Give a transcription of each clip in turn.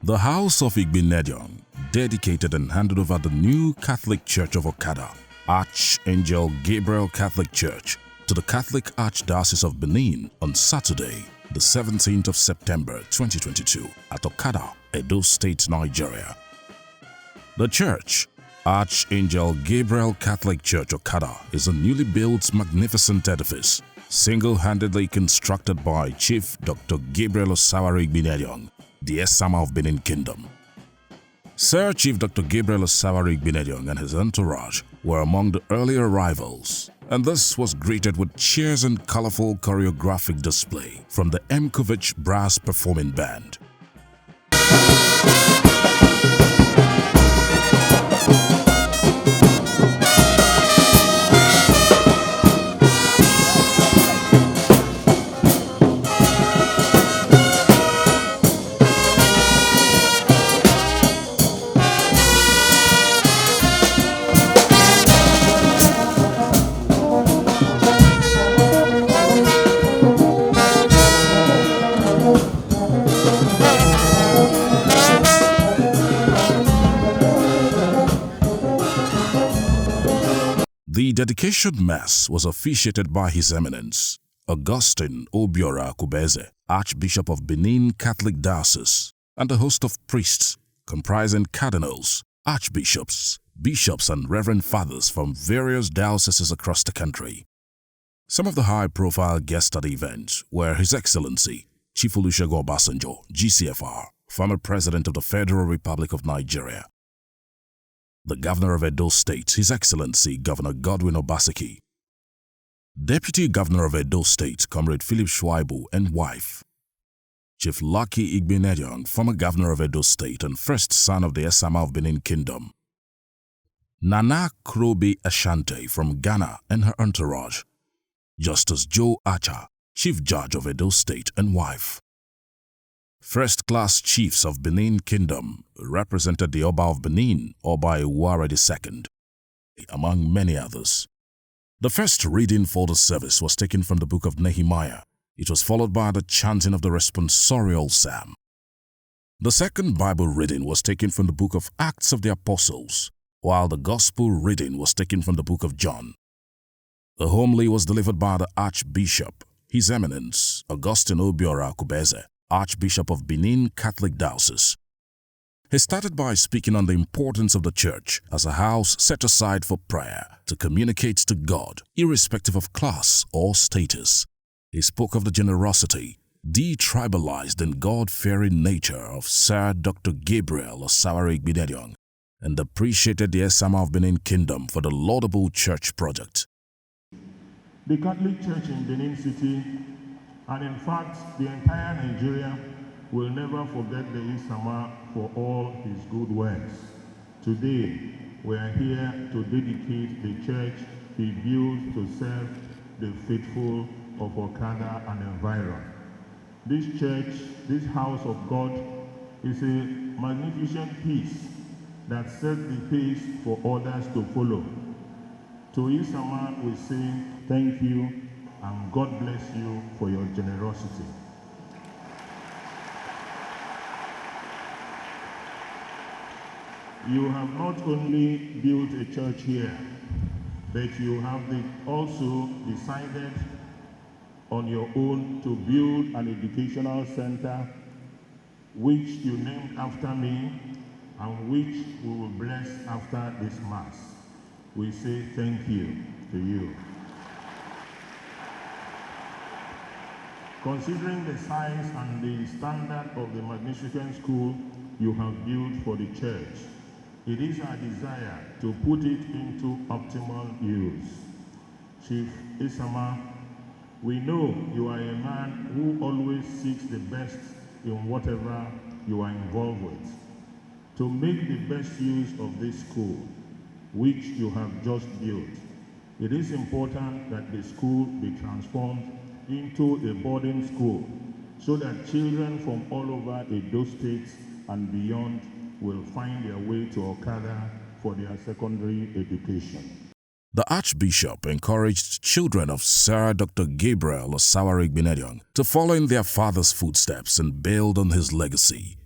The House of Igbinedion dedicated and handed over the new Catholic Church of Okada, Archangel Gabriel Catholic Church, to the Catholic Archdiocese of Benin on Saturday, the 17th of September 2022 at Okada, Edo State, Nigeria. The church, Archangel Gabriel Catholic Church Okada, is a newly built magnificent edifice, single-handedly constructed by Chief Dr. Gabriel Osawaru Igbinedion, the Esama of Benin Kingdom. Sir Chief Dr. Gabriel Osawaru Igbinedion and his entourage were among the early arrivals, and this was greeted with cheers and colorful choreographic display from the Mkovich Brass Performing Band. The dedication mass was officiated by His Eminence, Augustine Obiora Akubeze, Archbishop of Benin Catholic Diocese, and a host of priests comprising cardinals, archbishops, bishops, and reverend fathers from various dioceses across the country. Some of the high-profile guests at the event were His Excellency Chief Olusegun Obasanjo, GCFR, former President of the Federal Republic of Nigeria, the Governor of Edo State, His Excellency Governor Godwin Obaseki, Deputy Governor of Edo State, Comrade Philip Shuaibu and wife, Chief Lucky Igbinedion, former Governor of Edo State and first son of the Esama of Benin Kingdom, Nana Krobi Ashante from Ghana and her entourage, Justice Joe Acha, Chief Judge of Edo State and wife. First-class chiefs of Benin Kingdom represented the Oba of Benin, Oba Ewuare II, among many others. The first reading for the service was taken from the book of Nehemiah. It was followed by the chanting of the responsorial psalm. The second Bible reading was taken from the book of Acts of the Apostles, while the Gospel reading was taken from the book of John. The homily was delivered by the Archbishop, His Eminence, Augustine Obiora Akubeze, Archbishop of Benin Catholic Diocese. He started by speaking on the importance of the church as a house set aside for prayer to communicate to God, irrespective of class or status. He spoke of the generosity, detribalized and God-fearing nature of Sir Dr. Gabriel Osawaru Igbinedion and appreciated the Esama of Benin Kingdom for the laudable church project. The Catholic Church in Benin City, and in fact, the entire Nigeria, will never forget the Isama for all his good works. Today, we are here to dedicate the church he built to serve the faithful of Okada and environ. This church, this house of God, is a magnificent piece that sets the pace for others to follow. To Isama, we say thank you and God bless you for your generosity. You have not only built a church here, but you have also decided on your own to build an educational center which you named after me and which we will bless after this Mass. We say thank you to you. Considering the size and the standard of the magnificent school you have built for the church, it is our desire to put it into optimal use. Chief Isama, we know you are a man who always seeks the best in whatever you are involved with. To make the best use of this school, which you have just built, it is important that the school be transformed into a boarding school so that children from all over Edo State and beyond will find their way to Okada for their secondary education. The Archbishop encouraged children of Sir Dr. Gabriel Osawaru Igbinedion to follow in their father's footsteps and build on his legacy.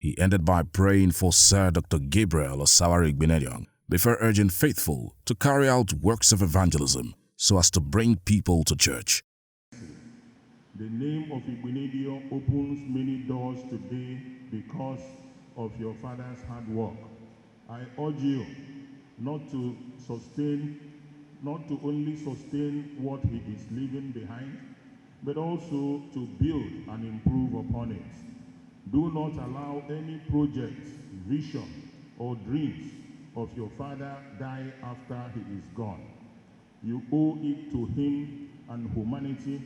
He ended by praying for Sir Dr. Gabriel Osawaru Igbinedion before urging faithful to carry out works of evangelism so as to bring people to church. The name of Igbinedion opens many doors today because of your father's hard work. I urge you not to only sustain what he is leaving behind, but also to build and improve upon it. Do not allow any project, vision, or dreams of your father die after he is gone. You owe it to him and humanity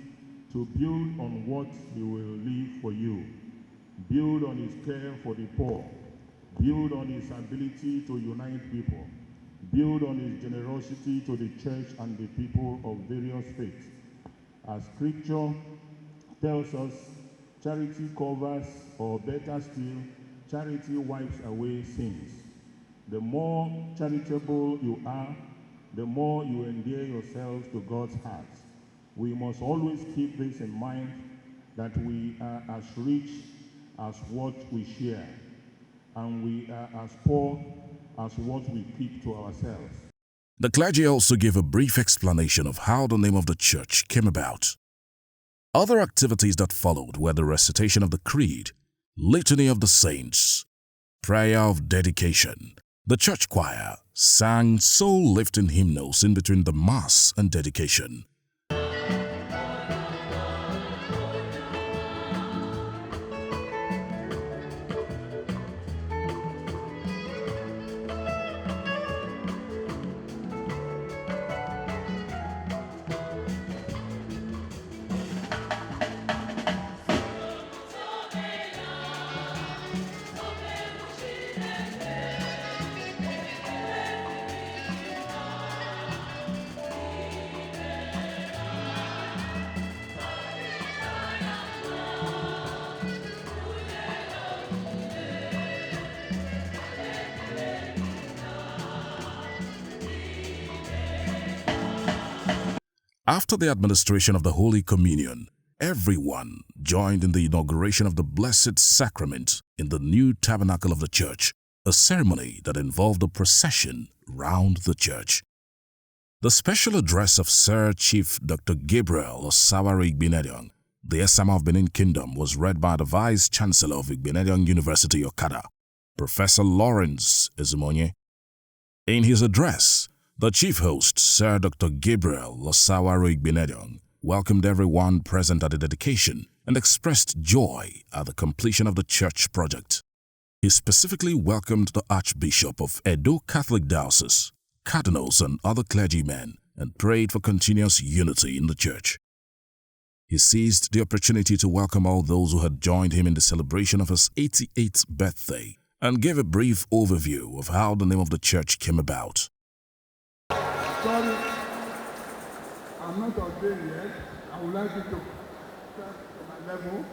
to build on what he will leave for you. Build on his care for the poor. Build on his ability to unite people. Build on his generosity to the church and the people of various faiths. As scripture tells us, charity covers, or better still, charity wipes away sins. The more charitable you are, the more you endear yourselves to God's heart. We must always keep this in mind, that we are as rich as what we share, and we are as poor as what we keep to ourselves. The clergy also gave a brief explanation of how the name of the church came about. Other activities that followed were the recitation of the Creed, Litany of the Saints, prayer of dedication. The church choir sang soul-lifting hymnals in between the Mass and dedication. After the administration of the Holy Communion, everyone joined in the inauguration of the Blessed Sacrament in the new tabernacle of the church, a ceremony that involved a procession round the church. The special address of Sir Chief Dr. Gabriel Osawaru Igbinedion, the Esama of Benin Kingdom, was read by the Vice Chancellor of Igbinedion University, Okada, Professor Lawrence Ezumonye. In his address, the chief host, Sir Dr. Gabriel Osawaru Igbinedion, welcomed everyone present at the dedication and expressed joy at the completion of the church project. He specifically welcomed the Archbishop of Edo Catholic Diocese, cardinals and other clergymen, and prayed for continuous unity in the church. He seized the opportunity to welcome all those who had joined him in the celebration of his 88th birthday and gave a brief overview of how the name of the church came about. Sorry, I'm not ordained yet. I would like you to start to my level.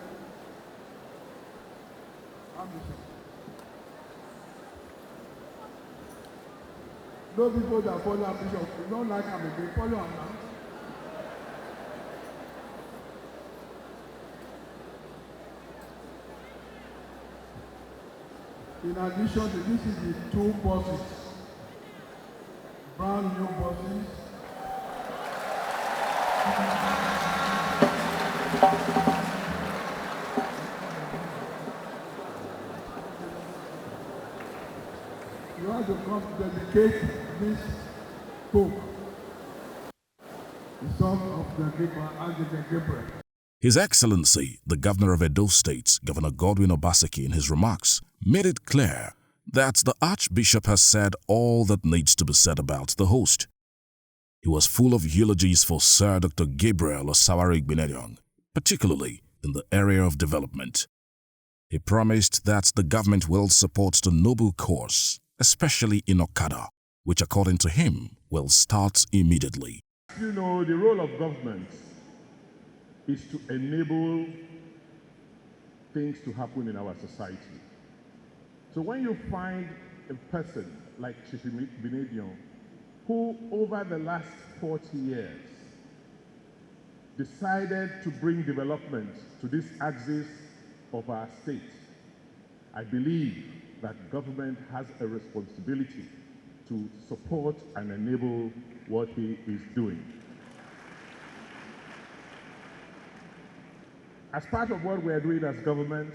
Those people that follow Bishop, you don't like him again, follow him now. In addition to this, is the two buses, brand new buses. You have to come to dedicate this book, the Son of the Gabriel. His Excellency, the Governor of Edo State, Governor Godwin Obaseki, in his remarks, made it clear that the Archbishop has said all that needs to be said about the host. He was full of eulogies for Sir Dr. Gabriel Osawaru Igbinedion, particularly in the area of development. He promised that the government will support the noble cause, especially in Okada, which according to him will start immediately. You know, the role of government is to enable things to happen in our society. So when you find a person like Chief Igbinedion, who over the last 40 years decided to bring development to this axis of our state, I believe that government has a responsibility to support and enable what he is doing. As part of what we're doing as government,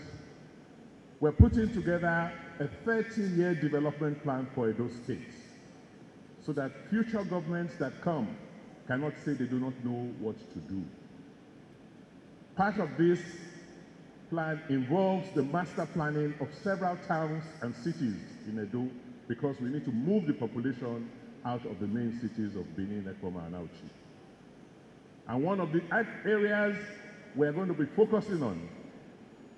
we're putting together a 30-year development plan for Edo State so that future governments that come cannot say they do not know what to do. Part of this plan involves the master planning of several towns and cities in Edo because we need to move the population out of the main cities of Benin, Ekoma, and Auchi. And one of the areas we're going to be focusing on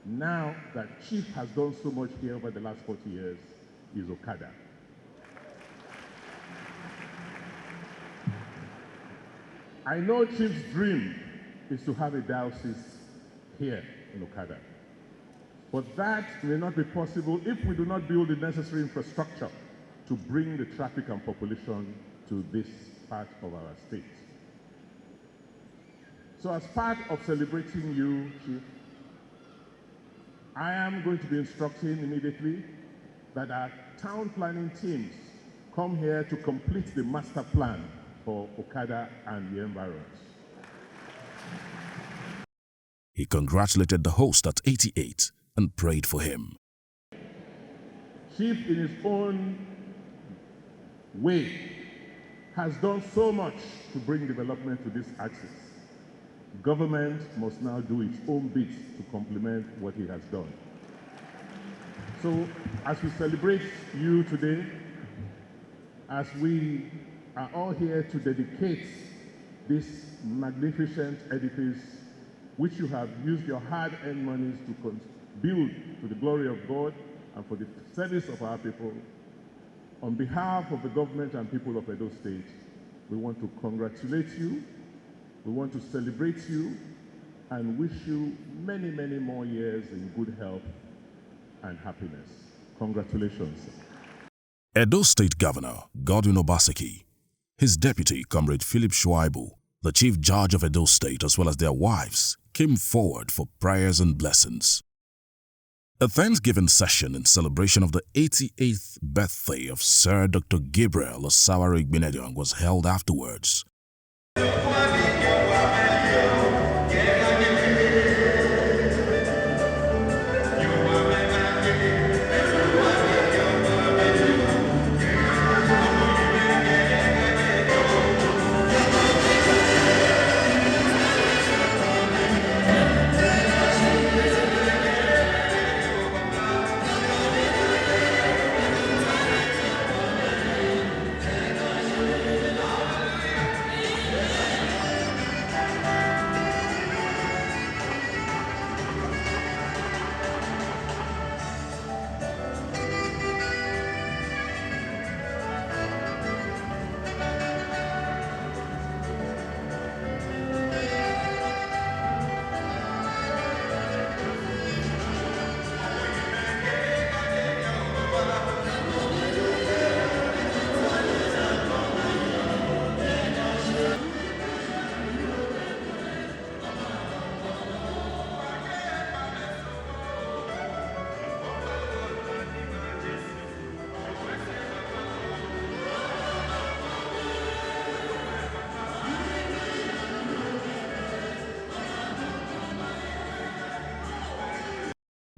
now that Chief has done so much here over the last 40 years is Okada. I know Chief's dream is to have a diocese here in Okada. But that may not be possible if we do not build the necessary infrastructure to bring the traffic and population to this part of our state. So as part of celebrating you, Chief, I am going to be instructing immediately that our town planning teams come here to complete the master plan for Okada and the environs. He congratulated the host at 88 and prayed for him. Chief, in his own way, has done so much to bring development to this axis. Government must now do its own bit to complement what he has done. So, as we celebrate you today, as we are all here to dedicate this magnificent edifice which you have used your hard-earned monies to build to the glory of God and for the service of our people, on behalf of the government and people of Edo State, we want to congratulate you, we want to celebrate you, and wish you many, many more years in good health and happiness. Congratulations. Edo State Governor Godwin Obaseki, his deputy, Comrade Philip Shuaibu, the Chief Judge of Edo State, as well as their wives, came forward for prayers and blessings. A Thanksgiving session in celebration of the 88th birthday of Sir Dr. Gabriel Osawaru Igbinedion was held afterwards.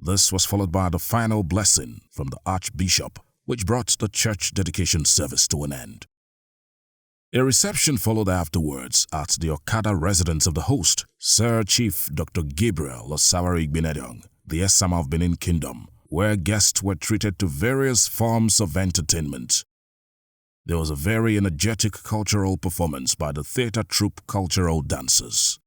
This was followed by the final blessing from the Archbishop, which brought the church dedication service to an end. A reception followed afterwards at the Okada residence of the host, Sir Chief Dr. Gabriel Osawaru Igbinedion, the Esama of Benin Kingdom, where guests were treated to various forms of entertainment. There was a very energetic cultural performance by the theatre troupe Cultural Dancers.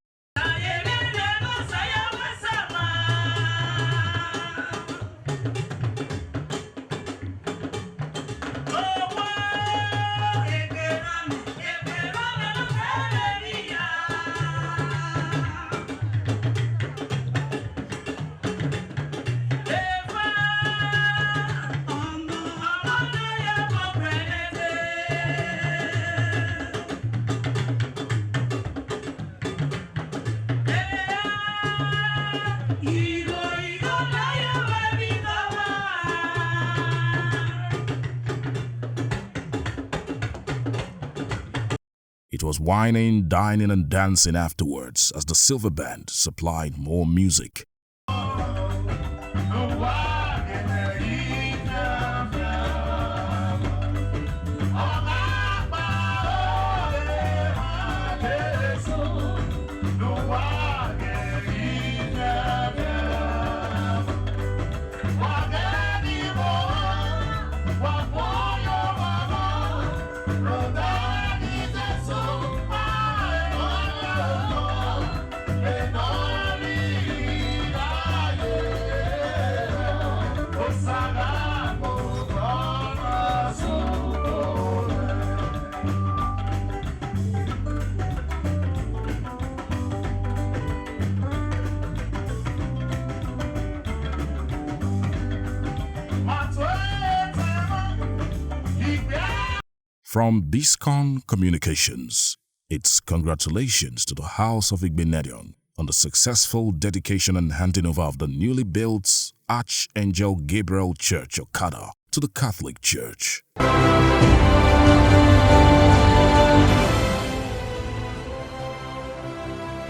It was whining, dining and dancing afterwards as the silver band supplied more music. From Biscon Communications, it's congratulations to the House of Igbinedion on the successful dedication and handing over of the newly built Archangel Gabriel Church, Okada, to the Catholic Church.